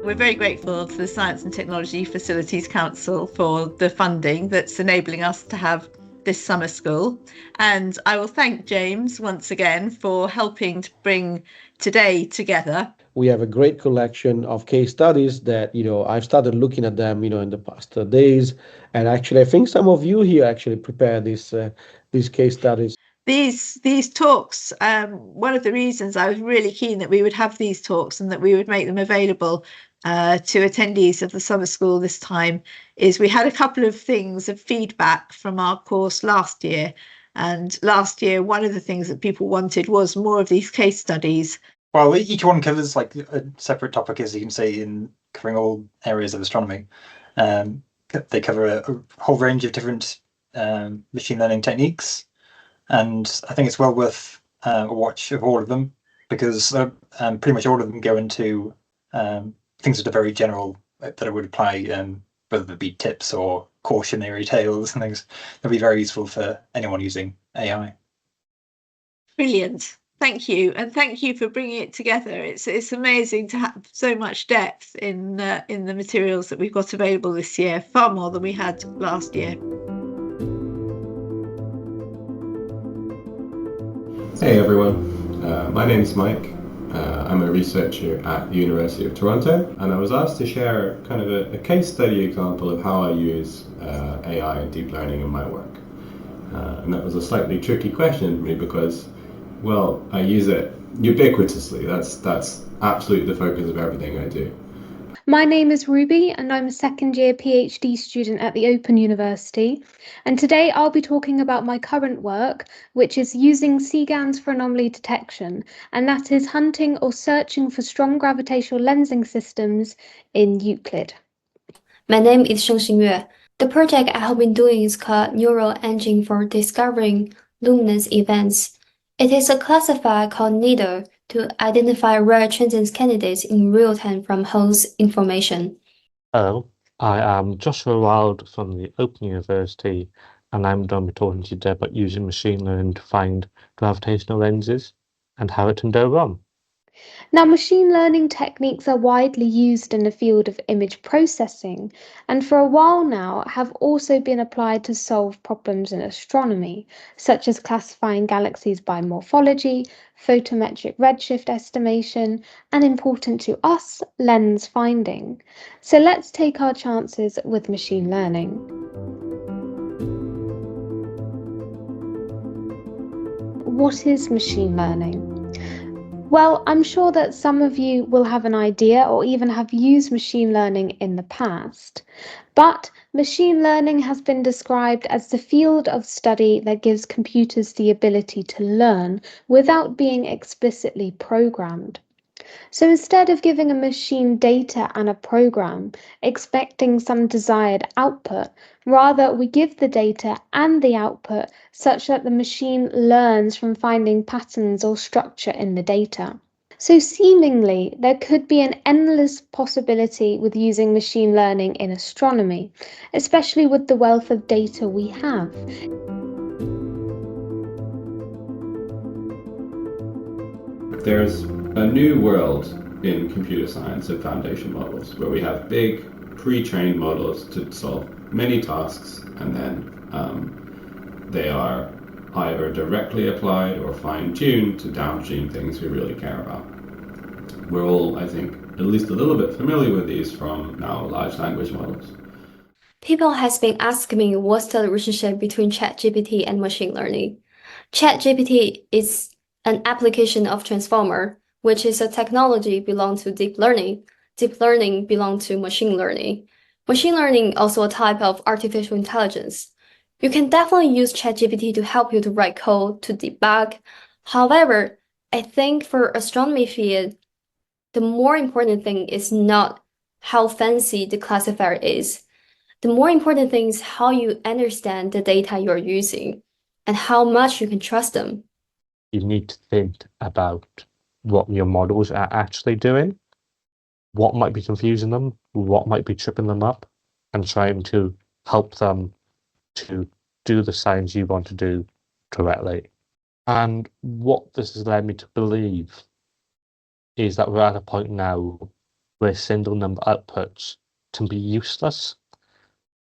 We're very grateful to the Science and Technology Facilities Council for the funding that's enabling us to have this summer school. And I will thank James once again for helping to bring today together. We have a great collection of case studies that, I've started looking at them, in the past days. And actually, I think some of you here actually prepared these case studies. These talks, one of the reasons I was really keen that we would have these talks and that we would make them available to attendees of the summer school this time is we had a couple of things of feedback from our course last year. And last year, one of the things that people wanted was more of these case studies. Well, each one covers like a separate topic, as you can see, in covering all areas of astronomy. They cover a whole range of different machine learning techniques. And I think it's well worth a watch of all of them, because pretty much all of them go into things that are very general that I would apply, whether it be tips or cautionary tales and things. They'll be very useful for anyone using AI. Brilliant. Thank you. And thank you for bringing it together. It's amazing to have so much depth in the materials that we've got available this year, far more than we had last year. Hey everyone, my name is Mike. I'm a researcher at the University of Toronto, and I was asked to share kind of a case study example of how I use AI and deep learning in my work. And that was a slightly tricky question for me because, well, I use it ubiquitously. That's absolutely the focus of everything I do. My name is Ruby and I'm a second year PhD student at the Open University, and today I'll be talking about my current work, which is using CGANs for anomaly detection, and that is hunting or searching for strong gravitational lensing systems in Euclid. My name is Sheng Xingyue. The project I have been doing is called Neural Engine for Discovering Luminous Events. It is a classifier called NIDAR to identify rare transient candidates in real time from host information. Hello, I am Joshua Wild from the Open University, and I'm going to be talking to you today about using machine learning to find gravitational lenses and how it can go wrong. Now, machine learning techniques are widely used in the field of image processing, and for a while now have also been applied to solve problems in astronomy, such as classifying galaxies by morphology, photometric redshift estimation, and important to us, lens finding. So let's take our chances with machine learning. What is machine learning? Well, I'm sure that some of you will have an idea or even have used machine learning in the past, but machine learning has been described as the field of study that gives computers the ability to learn without being explicitly programmed. So instead of giving a machine data and a program, expecting some desired output, rather we give the data and the output such that the machine learns from finding patterns or structure in the data. So seemingly, there could be an endless possibility with using machine learning in astronomy, especially with the wealth of data we have. There's a new world in computer science of foundation models where we have big pre-trained models to solve many tasks, and then they are either directly applied or fine-tuned to downstream things we really care about. We're all, I think, at least a little bit familiar with these from now large language models. People has been asking me what's the relationship between ChatGPT and machine learning. ChatGPT is an application of transformer, which is a technology belong to deep learning. Deep learning belong to machine learning. Machine learning also a type of artificial intelligence. You can definitely use ChatGPT to help you to write code, to debug. However, I think for astronomy field, the more important thing is not how fancy the classifier is. The more important thing is how you understand the data you're using and how much you can trust them. You need to think about what your models are actually doing, what might be confusing them, what might be tripping them up, and trying to help them to do the science you want to do correctly. And what this has led me to believe is that we're at a point now where single number outputs can be useless,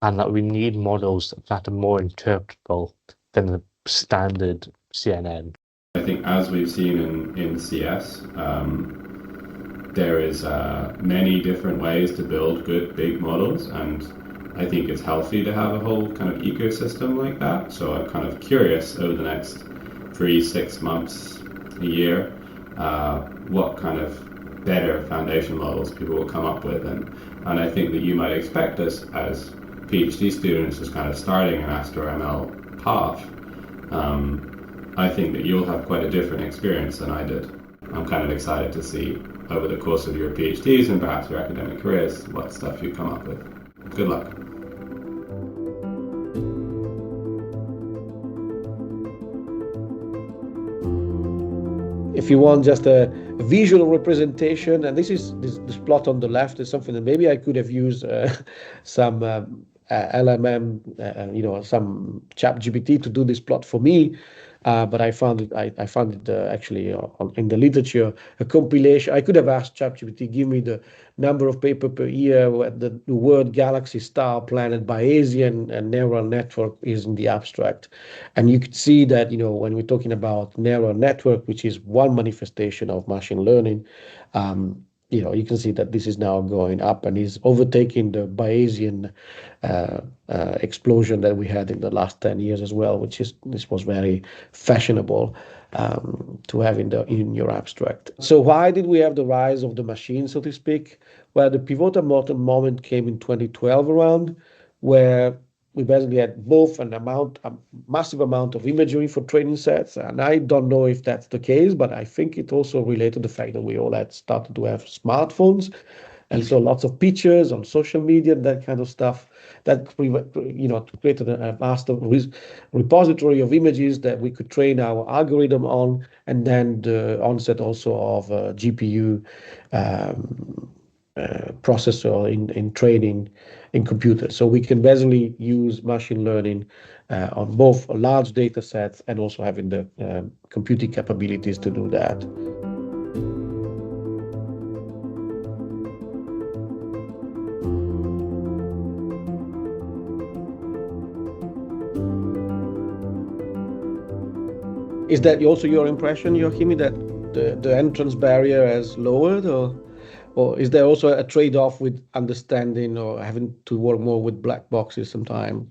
and that we need models that are more interpretable than the standard CNN. I think as we've seen in CS, there is many different ways to build good big models, and I think it's healthy to have a whole kind of ecosystem like that. So I'm kind of curious over the next 3-6 months, a year, what kind of better foundation models people will come up with, and I think that you might expect us as PhD students just kind of starting an AstroML path. I think that you'll have quite a different experience than I did. I'm kind of excited to see over the course of your PhDs and perhaps your academic careers what stuff you come up with. Good luck. If you want just a visual representation, and this plot on the left is something that maybe I could have used some LMM, some ChatGPT to do this plot for me. But I found it actually in the literature, a compilation. I could have asked ChatGPT, give me the number of paper per year where the word galaxy, star, planet, Bayesian, and neural network is in the abstract. And you could see that, when we're talking about neural network, which is one manifestation of machine learning, you can see that this is now going up and is overtaking the Bayesian explosion that we had in the last 10 years as well, this was very fashionable to have in your abstract. So why did we have the rise of the machine, so to speak? Well, the pivotal moment came in 2012 around, where we basically had both a massive amount of imagery for training sets, and I don't know if that's the case, but I think it also related to the fact that we all had started to have smartphones, and so lots of pictures on social media, that kind of stuff, that created a vast repository of images that we could train our algorithm on, and then the onset also of GPU processor in training in computers. So we can basically use machine learning on both large data sets and also having the computing capabilities to do that. Is that also your impression, Joachim, that the entrance barrier has lowered, or is there also a trade-off with understanding or having to work more with black boxes sometimes?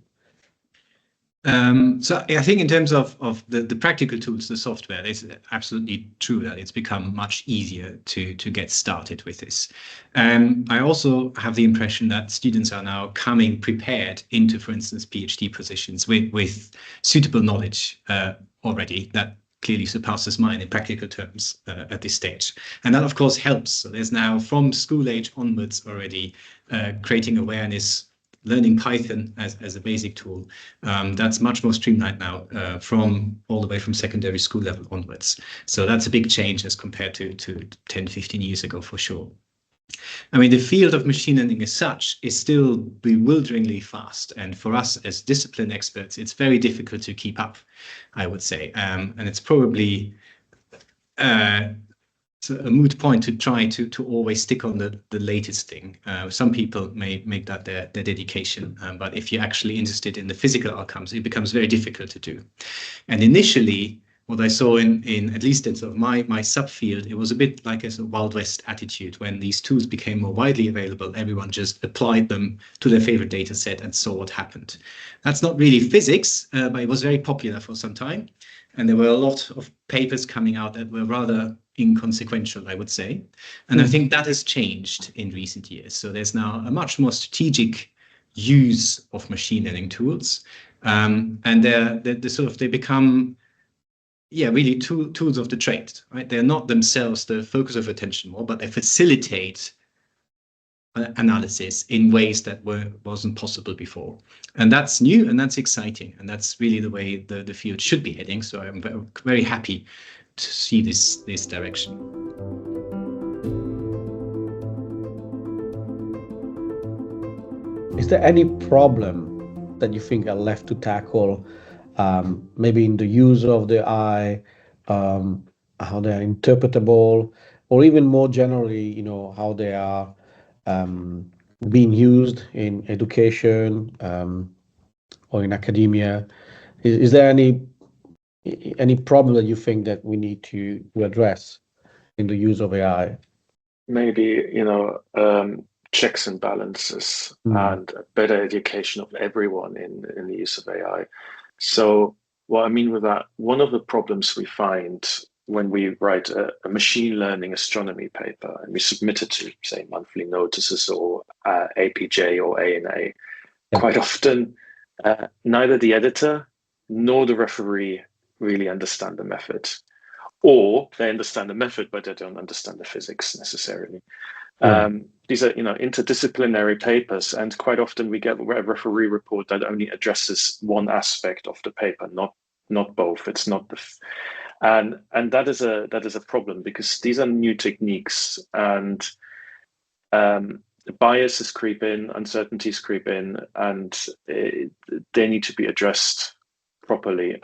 So I think in terms of the practical tools, the software, it's absolutely true that it's become much easier to get started with this. I also have the impression that students are now coming prepared into, for instance, PhD positions with suitable knowledge already that clearly surpasses mine in practical terms at this stage. And that, of course, helps. So there's now from school age onwards already creating awareness, learning Python as a basic tool. That's much more streamlined now from all the way from secondary school level onwards. So that's a big change as compared to 10, 15 years ago, for sure. I mean, the field of machine learning as such is still bewilderingly fast. And for us as discipline experts, it's very difficult to keep up, I would say. And it's probably a moot point to try to always stick on the latest thing. Some people may make that their dedication, but if you're actually interested in the physical outcomes, it becomes very difficult to do. And initially, what I saw in at least in sort of my subfield, it was a bit like a sort of Wild West attitude. When these tools became more widely available, everyone just applied them to their favorite data set and saw what happened. That's not really physics, but it was very popular for some time. And there were a lot of papers coming out that were rather inconsequential, I would say. And I think that has changed in recent years. So there's now a much more strategic use of machine learning tools. And they become really tools of the trade, right? They're not themselves the focus of attention more, but they facilitate analysis in ways that wasn't possible before. And that's new and that's exciting. And that's really the way the field should be heading. So I'm very happy to see this direction. Is there any problem that you think are left to tackle, maybe in the use of the AI, how they're interpretable, or even more generally, how they are being used in education or in academia. Is there any problem that you think that we need to address in the use of AI? Maybe, checks and balances and a better education of everyone in the use of AI. So what I mean with that, one of the problems we find when we write a machine learning astronomy paper and we submit it to, say, monthly notices or APJ or ANA, quite often neither the editor nor the referee really understand the method. Or they understand the method, but they don't understand the physics necessarily. These are, interdisciplinary papers, and quite often we get a referee report that only addresses one aspect of the paper, not both. It's not and that is a problem, because these are new techniques, and biases creep in, uncertainties creep in, and they need to be addressed properly.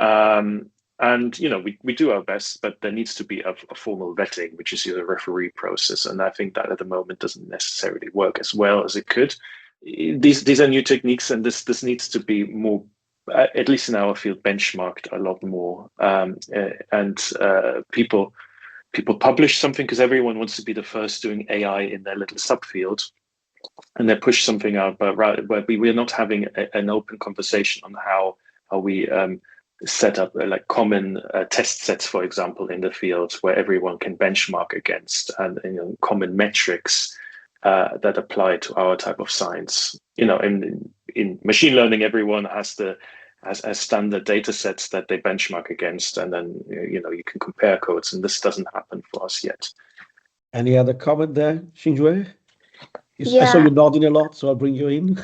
And we do our best, but there needs to be a formal vetting, which is the referee process. And I think that at the moment doesn't necessarily work as well as it could. These are new techniques, and this needs to be more, at least in our field, benchmarked a lot more. People publish something because everyone wants to be the first doing AI in their little subfield, and they push something out. But we're not having an open conversation on how we set up like common test sets, for example, in the field where everyone can benchmark against, and common metrics that apply to our type of science. In machine learning, everyone has standard data sets that they benchmark against, and then you can compare codes, and this doesn't happen for us yet. Any other comment there, Xinjue? Yeah. I saw you nodding a lot, so I'll bring you in.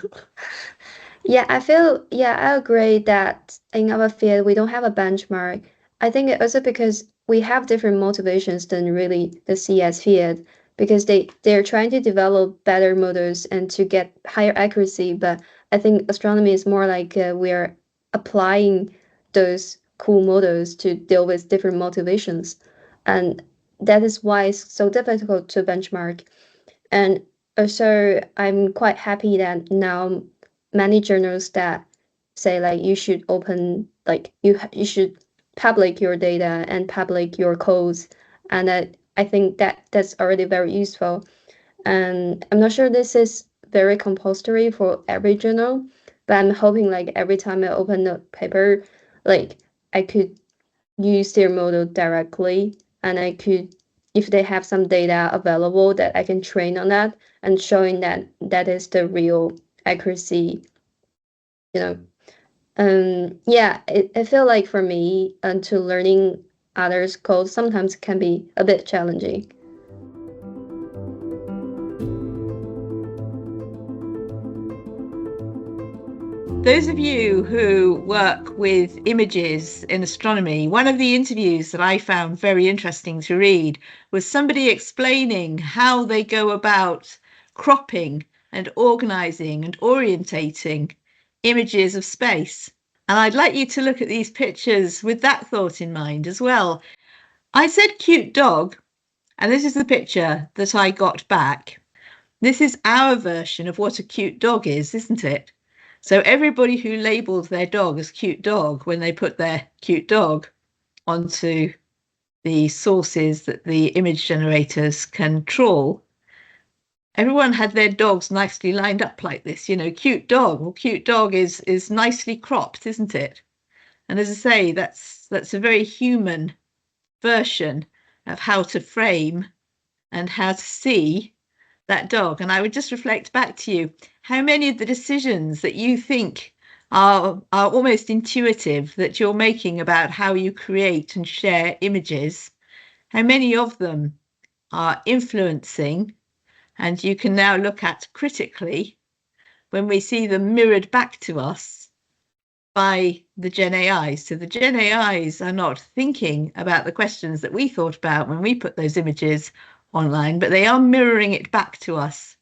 Yeah, I agree that in our field, we don't have a benchmark. I think also because we have different motivations than really the CS field, because they're trying to develop better models and to get higher accuracy. But I think astronomy is more like we're applying those cool models to deal with different motivations. And that is why it's so difficult to benchmark. And also, I'm quite happy that now many journals that say like you should open, like you should public your data and public your codes, and I think that's already very useful. And I'm not sure this is very compulsory for every journal, but I'm hoping like every time I open a paper, like I could use their model directly, and I could, if they have some data available, that I can train on that and showing that is the real accuracy. Yeah, I feel like for me, to learning others' code sometimes can be a bit challenging. Those of you who work with images in astronomy, one of the interviews that I found very interesting to read was somebody explaining how they go about cropping and organizing and orientating images of space. And I'd like you to look at these pictures with that thought in mind as well. I said cute dog, and this is the picture that I got back. This is our version of what a cute dog is, isn't it? So everybody who labelled their dog as cute dog when they put their cute dog onto the sources that the image generators can trawl, everyone had their dogs nicely lined up like this, cute dog. Well, cute dog is nicely cropped, isn't it? And as I say, that's a very human version of how to frame and how to see that dog. And I would just reflect back to you, how many of the decisions that you think are almost intuitive that you're making about how you create and share images, how many of them are influencing, and you can now look at critically when we see them mirrored back to us by the GenAIs. So the GenAIs are not thinking about the questions that we thought about when we put those images online, but they are mirroring it back to us.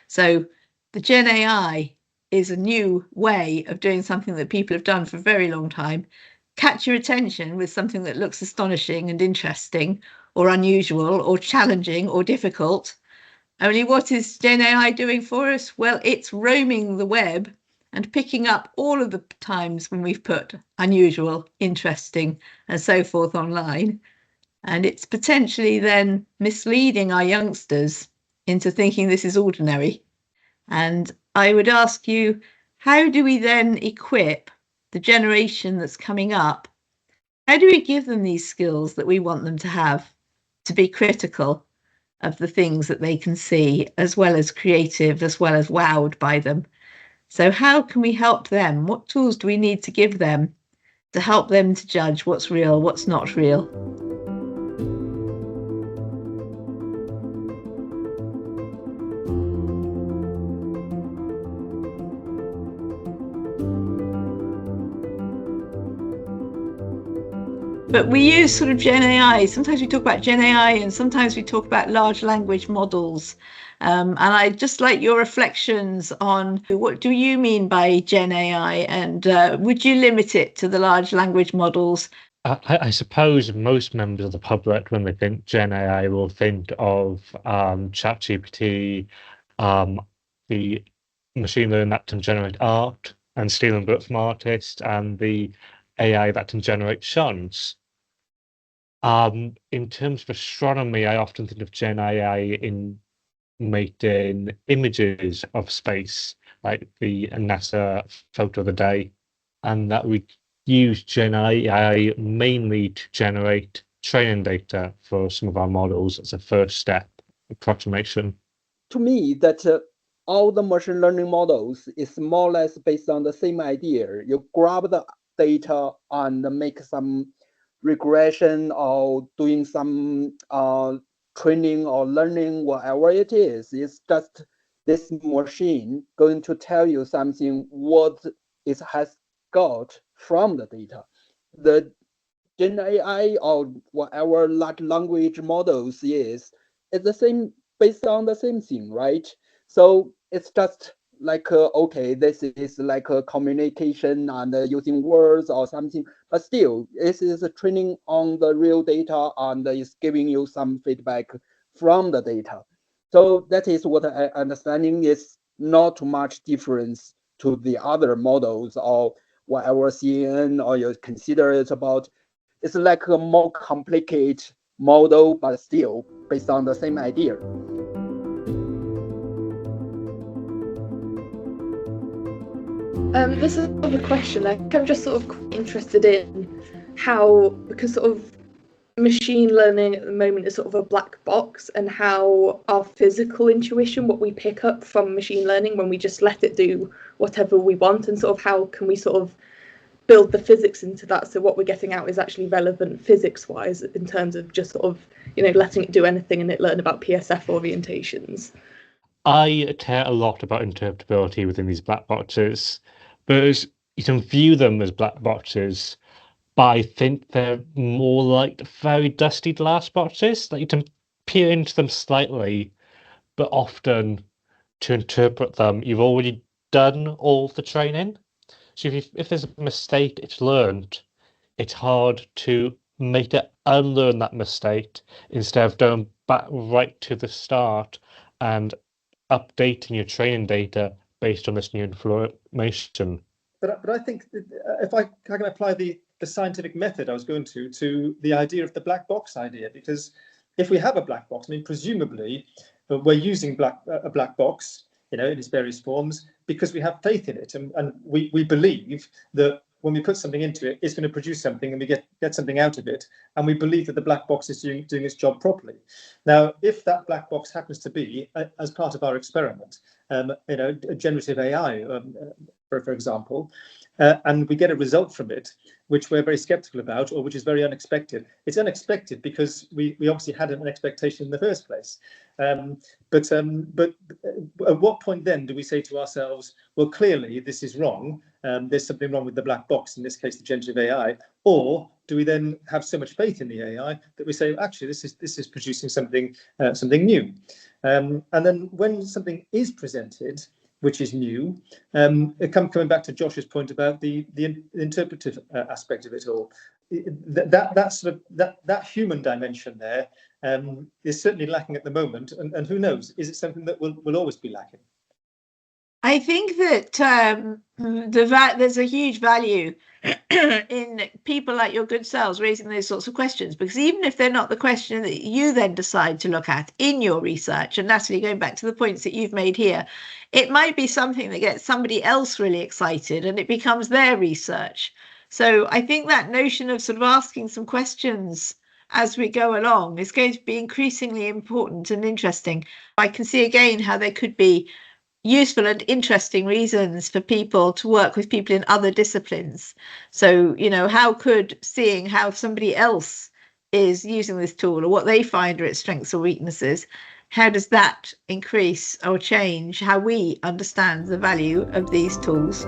So the GenAI is a new way of doing something that people have done for a very long time. Catch your attention with something that looks astonishing and interesting, or unusual or challenging or difficult. Only what is GenAI doing for us? Well, it's roaming the web and picking up all of the times when we've put unusual, interesting, and so forth online. And it's potentially then misleading our youngsters into thinking this is ordinary. And I would ask you, how do we then equip the generation that's coming up? How do we give them these skills that we want them to have, to be critical of the things that they can see, as well as creative, as well as wowed by them? So how can we help them? What tools do we need to give them to help them to judge what's real, what's not real? But we use sort of GenAI. Sometimes we talk about GenAI and sometimes we talk about large language models. And I'd just like your reflections on what do you mean by GenAI, and would you limit it to the large language models? I suppose most members of the public, when they think GenAI, will think of ChatGPT, the machine learning that can generate art and stealing books from artists, and the AI that can generate songs. In terms of astronomy, I often think of GenAI in making images of space, like the NASA photo of the day, and that we use GenAI mainly to generate training data for some of our models as a first step approximation. To me, that all the machine learning models is more or less based on the same idea. You grab the data and make some regression or doing some training or learning, whatever it is. It's just this machine going to tell you something what it has got from the data. The GenAI or whatever large language models is the same, based on the same thing, right? So it's just like, okay, this is like a communication and using words or something, but still, this is a training on the real data and is giving you some feedback from the data. So that is what I understanding is not much difference to the other models or whatever CNN or you consider it about. It's like a more complicated model, but still based on the same idea. This is sort of a question. I'm just sort of interested in how, because sort of machine learning at the moment is sort of a black box, and how our physical intuition, what we pick up from machine learning when we just let it do whatever we want, and sort of how can we sort of build the physics into that, so what we're getting out is actually relevant physics-wise in terms of just sort of, you know, letting it do anything and it learn about PSF orientations. I care a lot about interpretability within these black boxes, but you can view them as black boxes, but I think they're more like very dusty glass boxes, that you can peer into them slightly, but often to interpret them, you've already done all the training. So if there's a mistake it's learned, it's hard to make it unlearn that mistake instead of going back right to the start and updating your training data based on this new information. But I think if I can apply the scientific method I was going to the idea of the black box idea, because if we have a black box, I mean, presumably we're using a black box, you know, in its various forms, because we have faith in it, and we believe that when we put something into it, it's going to produce something, and we get something out of it, and we believe that the black box is doing its job properly. Now, if that black box happens to be, as part of our experiment, you know, generative AI, for example, and we get a result from it which we're very skeptical about, or which is very unexpected. It's unexpected because we obviously had an expectation in the first place. But at what point then do we say to ourselves, well, clearly this is wrong, there's something wrong with the black box, in this case the generative AI, or do we then have so much faith in the AI that we say, actually, this is producing something new? And then when something is presented which is new, coming back to Josh's point about the interpretive aspect of it all, that human dimension there is certainly lacking at the moment. And who knows, is it something that will always be lacking? I think that there's a huge value in people like your good selves raising those sorts of questions, because even if they're not the question that you then decide to look at in your research, and Natalie, going back to the points that you've made here, it might be something that gets somebody else really excited and it becomes their research. So I think that notion of sort of asking some questions as we go along is going to be increasingly important and interesting. I can see again how there could be useful and interesting reasons for people to work with people in other disciplines. So, you know, how could seeing how somebody else is using this tool or what they find are its strengths or weaknesses, how does that increase or change how we understand the value of these tools?